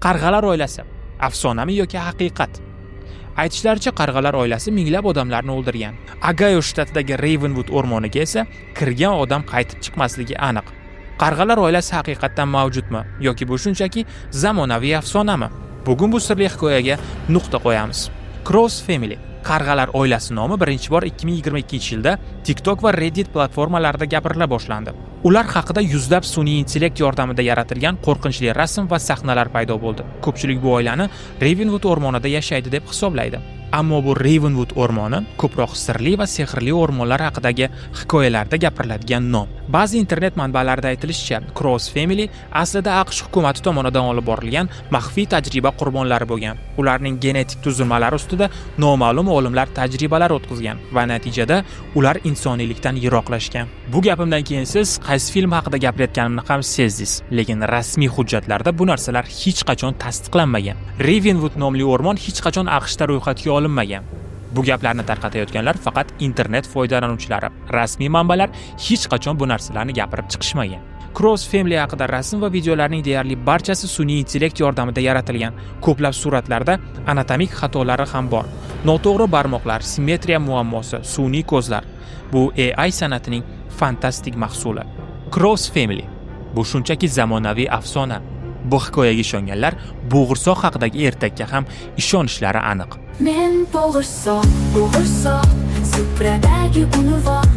Qarg'alar oilasi afsonami yoki haqiqat? Aytishlaricha, qarg'alar oilasi minglab odamlarni o'ldirgan. Ogayo shtatidagi Ravenwood o'rmoniga esa kirgan odam qaytib chiqmasligi aniq. Qarg'alar oilasi haqiqatdan mavjudmi yoki bu shunchaki zamonaviy afsonami? Bugun bu sirli hikoyaga nuqta qo'yamiz. Crows Family Qarg'alar oilasi nomi birinchi bor 2022-yilda TikTok va Reddit platformalarida gapirila boshlandi. Ular haqida yuzlab sun'iy intellekt yordamida yaratilgan qo'rqinchli rasm va sahnalar paydo bo'ldi. Ko'pchilik bu oilani Ravenwood o'rmonida yashaydi deb hisoblaydi. Ammo bu Ravenwood o'rmoni ko'proq sirli va sehrli o'rmonlar haqidagi hikoyalarda gapiriladigan nom. Ba'zi internet manbalarida aytilishicha, Crows Family aslida AQSh hukumati tomonidan olib borilgan maxfiy tajriba qurbonlari bo'lgan. Ularning genetik tuzilmalari ustida noma'lum olimlar tajribalar o'tkazgan va natijada ular insoniylikdan yiroqlashgan. Bu gapimdan keyin siz qaysi film haqida gapirayotganimni ham sezdingiz, lekin rasmiy hujjatlarda bu narsalar hech qachon tasdiqlanmagan. Ravenwood nomli o'rmon hech qachon AQShda ro'yxatga olinmagan. Bu gaplarni tarqatayotganlar faqat internet foydalanuvchilari. Rasmiy manbalar hech qachon bu narsalarni gapirib chiqishmagan. Crows Family haqida rasm va videolarning deyarli barchasi sun'iy intellekt yordamida yaratilgan. Ko'plab suratlarda anatomik xatolari ham bor. Noto'g'ri barmoqlar, simmetriya muammosi, sun'iy ko'zlar. Bu AI san'atining fantastik mahsuli. Crows Family bu shunchaki zamonaviy afsona. Bu hikoyaga ishonganlar bo'g'irsoq haqidagi ertakka ham ishonishlari aniq. Men bo'g'irsoq, supradagi unvon